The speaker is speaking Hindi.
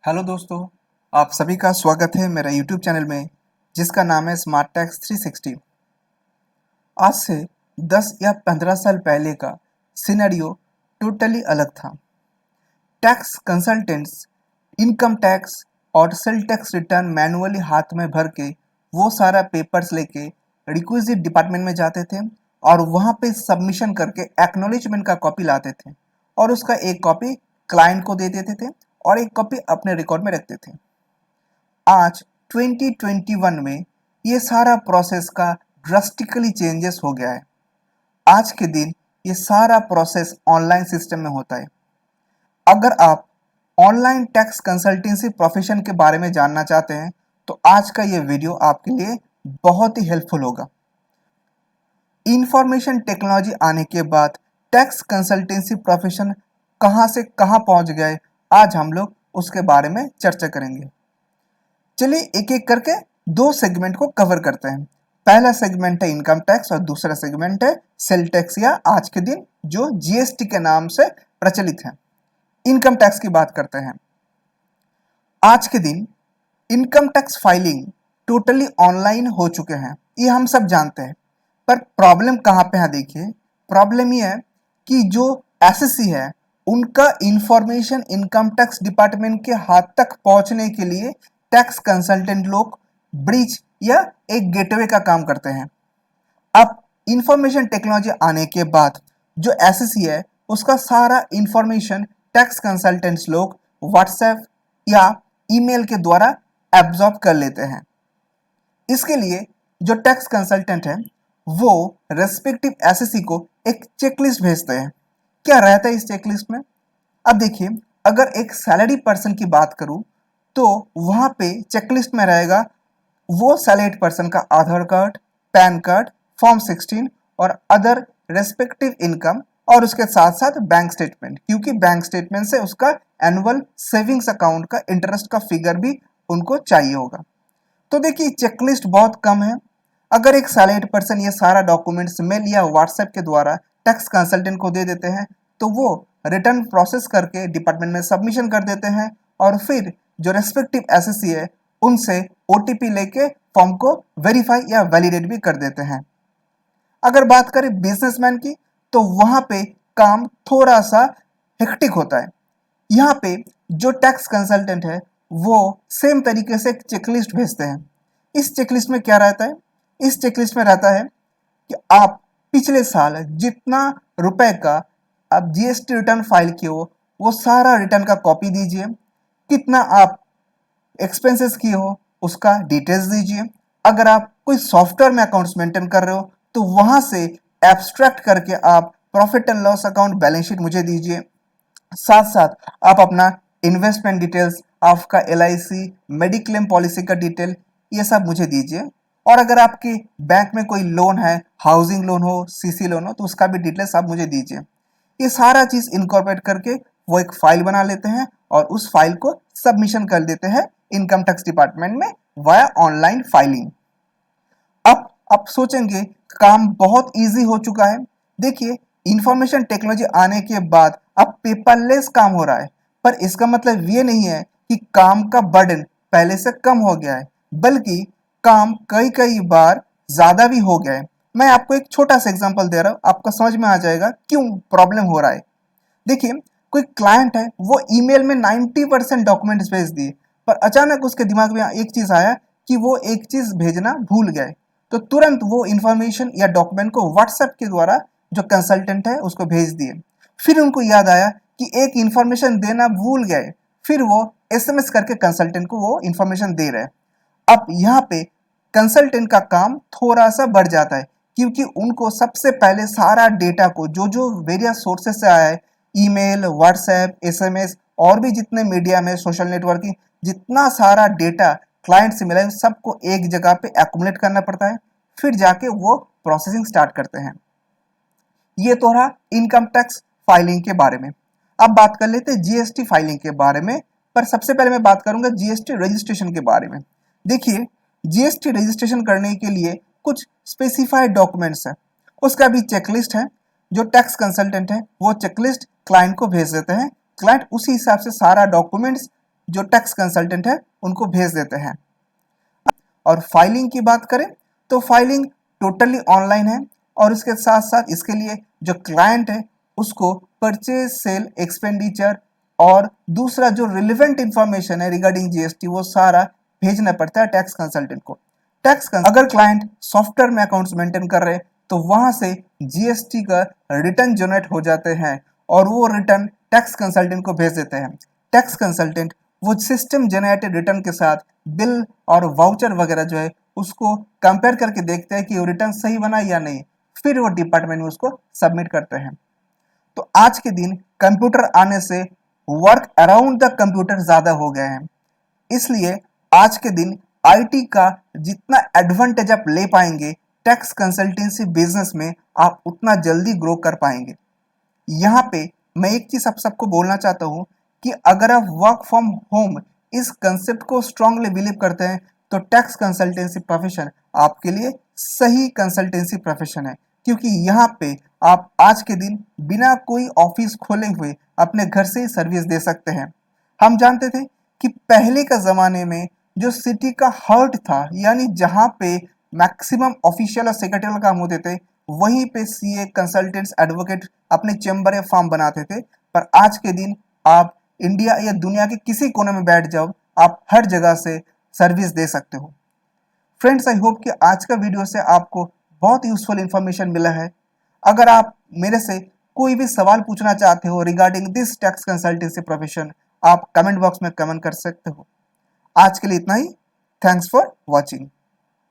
हेलो दोस्तों, आप सभी का स्वागत है मेरा यूट्यूब चैनल में जिसका नाम है स्मार्ट टैक्स 360। आज से 10 या 15 साल पहले का सिनेरियो टोटली अलग था। टैक्स कंसल्टेंट्स इनकम टैक्स और सेल टैक्स रिटर्न मैनुअली हाथ में भर के वो सारा पेपर्स लेके रिक्विजिट डिपार्टमेंट में जाते थे और वहाँ पे सबमिशन करके एक्नॉलेजमेंट का कॉपी लाते थे और उसका एक कॉपी क्लाइंट को दे देते थे और एक कॉपी अपने रिकॉर्ड में रखते थे। आज 2021 में ये सारा प्रोसेस का ड्रास्टिकली चेंजेस हो गया है। आज के दिन ये सारा प्रोसेस ऑनलाइन सिस्टम में होता है। अगर आप ऑनलाइन टैक्स कंसल्टेंसी प्रोफेशन के बारे में जानना चाहते हैं तो आज का ये वीडियो आपके लिए बहुत ही हेल्पफुल होगा। इंफॉर्मेशन टेक्नोलॉजी आने के बाद टैक्स कंसल्टेंसी प्रोफेशन कहाँ से कहाँ पहुँच गए, आज हम लोग उसके बारे में चर्चा करेंगे। चलिए एक एक करके दो सेगमेंट को कवर करते हैं। पहला सेगमेंट है इनकम टैक्स और दूसरा सेगमेंट है सेल टैक्स या आज के दिन जो जीएसटी के नाम से प्रचलित है। इनकम टैक्स की बात करते हैं। आज के दिन income tax filing totally online हो चुके हैं, ये हम सब जानते हैं। पर प्रॉब्लम कहाँ पे है? देखिए, प्रॉब्लम ये है कि जो एसएससी है उनका इंफॉर्मेशन इनकम टैक्स डिपार्टमेंट के हाथ तक पहुंचने के लिए टैक्स कंसल्टेंट लोग ब्रिज या एक गेटवे का काम करते हैं। अब इंफॉर्मेशन टेक्नोलॉजी आने के बाद जो एसएससी है उसका सारा इंफॉर्मेशन टैक्स कंसल्टेंट्स लोग व्हाट्सएप या ईमेल के द्वारा एब्जॉर्ब कर लेते हैं। इसके लिए जो टैक्स कंसल्टेंट है वो रेस्पेक्टिव एसएससी को एक चेकलिस्ट भेजते हैं। क्या रहता है इस चेकलिस्ट में? अब देखिए, अगर एक सैलरी पर्सन की बात करूं तो वहां पे चेकलिस्ट में रहेगा वो सैलरीड पर्सन का आधार कार्ड, पैन कार्ड, फॉर्म 16 और अदर रेस्पेक्टिव इनकम और उसके साथ साथ बैंक स्टेटमेंट, क्योंकि बैंक स्टेटमेंट से उसका एनुअल सेविंग्स अकाउंट का इंटरेस्ट का फिगर भी उनको चाहिए होगा। तो देखिए, चेकलिस्ट बहुत कम है। अगर एक सैलरीड पर्सन ये सारा डॉक्यूमेंट्स मेल या व्हाट्सएप के द्वारा टैक्स कंसल्टेंट को दे देते हैं तो वो रिटर्न प्रोसेस करके डिपार्टमेंट में सबमिशन कर देते हैं और फिर जो रेस्पेक्टिव एसएससी है उनसे ओटीपी लेके फॉर्म को वेरीफाई या वैलिडेट भी कर देते हैं। अगर बात करें बिजनेसमैन की तो वहां पे काम थोड़ा सा हेक्टिक होता है। यहाँ पे जो टैक्स कंसल्टेंट है वो सेम तरीके से एक चेकलिस्ट भेजते हैं। इस चेकलिस्ट में क्या रहता है? इस चेकलिस्ट में रहता है कि आप पिछले साल जितना रुपए का आप जीएसटी रिटर्न फाइल किए हो वो सारा रिटर्न का कॉपी दीजिए। कितना आप एक्सपेंसेस किए हो उसका डिटेल्स दीजिए। अगर आप कोई सॉफ्टवेयर में अकाउंट्स मेंटेन कर रहे हो तो वहां से एब्स्ट्रैक्ट करके आप profit and loss account balance sheet मुझे दीजिए। साथ साथ आप अपना इन्वेस्टमेंट डिटेल्स, आपका एलआईसी, मेडिक्लेम पॉलिसी का डिटेल, ये सब मुझे दीजिए। और अगर आपके बैंक में कोई लोन है, हाउसिंग लोन हो, सीसी लोन हो, तो उसका भी डिटेल्स आप मुझे दीजिए। ये सारा चीज इनकॉर्पोरेट करके वो एक फाइल बना लेते हैं और उस फाइल को सबमिशन कर देते हैं इनकम टैक्स डिपार्टमेंट में वाया ऑनलाइन फाइलिंग। अब आप सोचेंगे काम बहुत इजी हो चुका है। देखिए, इंफॉर्मेशन टेक्नोलॉजी आने के बाद अब पेपरलेस काम हो रहा है, पर इसका मतलब ये नहीं है कि काम का बर्डन पहले से कम हो गया है, बल्कि काम कई कई बार ज्यादा भी हो गया है। मैं आपको एक छोटा सा एग्जांपल दे रहा हूँ, आपको समझ में आ जाएगा क्यों प्रॉब्लम हो रहा है। देखिए, कोई क्लाइंट है वो ईमेल में 90% डॉक्यूमेंट्स भेज दिए, पर अचानक उसके दिमाग में एक चीज आया कि वो एक चीज भेजना भूल गए। तो तुरंत वो इंफॉर्मेशन या डॉक्यूमेंट को व्हाट्सएप के द्वारा जो कंसल्टेंट है उसको भेज दिए। फिर उनको याद आया कि एक इंफॉर्मेशन देना भूल गए, फिर वो एसएमएस करके कंसल्टेंट को वो इंफॉर्मेशन दे रहे हैं। अब यहाँ पे कंसल्टेंट का काम थोड़ा सा बढ़ जाता है, क्योंकि उनको सबसे पहले सारा डेटा को जो जो वेरियस सोर्सेस से आया है, ईमेल, व्हाट्सएप, एसएमएस और भी जितने मीडिया में सोशल नेटवर्किंग, जितना सारा डेटा क्लाइंट से मिला है सबको एक जगह पे एक्युमुलेट करना पड़ता है, फिर जाके वो प्रोसेसिंग स्टार्ट करते हैं। ये तो रहा इनकम टैक्स फाइलिंग के बारे में। अब बात कर लेते हैं जीएसटी फाइलिंग के बारे में, पर सबसे पहले मैं बात करूंगा जीएसटी रजिस्ट्रेशन के बारे में। देखिए, जीएसटी रजिस्ट्रेशन करने के लिए कुछ स्पेसिफाइड डॉक्यूमेंट्स है, उसका भी चेकलिस्ट है। जो टैक्स कंसल्टेंट है वो चेकलिस्ट क्लाइंट को भेज देते हैं। क्लाइंट उसी हिसाब से सारा डॉक्यूमेंट्स जो टैक्स कंसल्टेंट है उनको भेज देते हैं। और फाइलिंग की बात करें तो फाइलिंग टोटली ऑनलाइन है, और इसके साथ साथ इसके लिए जो क्लाइंट है उसको परचेज, सेल, एक्सपेंडिचर और दूसरा जो रिलेवेंट इंफॉर्मेशन है रिगार्डिंग जीएसटी वो सारा भेजना पड़ता है टैक्स कंसल्टेंट को। अगर क्लाइंट सॉफ्टवेयर में अकाउंट्स मेंटेन कर रहे हैं तो वहां से जीएसटी का रिटर्न जनरेट हो जाते हैं और वो रिटर्न टैक्स कंसल्टेंट को भेज देते हैं। टैक्स कंसल्टेंट वो सिस्टम जनरेटेड रिटर्न के साथ बिल और वाउचर वगैरह जो है उसको कंपेयर करके देखते हैं कि वो रिटर्न सही बना या नहीं, फिर वो डिपार्टमेंट में उसको सबमिट करते हैं। तो आज के दिन कंप्यूटर आने से वर्क अराउंड द कंप्यूटर ज्यादा हो गए हैं, इसलिए आज के दिन आईटी का जितना एडवांटेज आप ले पाएंगे टैक्स कंसल्टेंसी बिजनेस में, आप उतना जल्दी ग्रो कर पाएंगे। यहाँ पे मैं एक चीज आप सबको बोलना चाहता हूँ कि अगर आप वर्क फ्रॉम होम इस कंसेप्ट को स्ट्रांगली बिलीव करते हैं तो टैक्स कंसल्टेंसी प्रोफेशन आपके लिए सही कंसल्टेंसी प्रोफेशन है, क्योंकि यहाँ पे आप आज के दिन बिना कोई ऑफिस खोले हुए अपने घर से ही सर्विस दे सकते हैं। हम जानते थे कि पहले का जमाने में जो सिटी का हार्ट था, यानी जहाँ पे मैक्सिमम ऑफिशियल और सेक्रेटरियल काम होते थे, वहीं पे सीए, कंसल्टेंट्स, एडवोकेट अपने चेंबर या फार्म बनाते थे। पर आज के दिन आप इंडिया या दुनिया के किसी कोने में बैठ जाओ, आप हर जगह से सर्विस दे सकते हो। फ्रेंड्स, आई होप कि आज का वीडियो से आपको बहुत यूजफुल इंफॉर्मेशन मिला है। अगर आप मेरे से कोई भी सवाल पूछना चाहते हो regarding this tax consultancy profession, आप कमेंट बॉक्स में कमेंट कर सकते हो। आज के लिए इतना ही। Thanks for watching.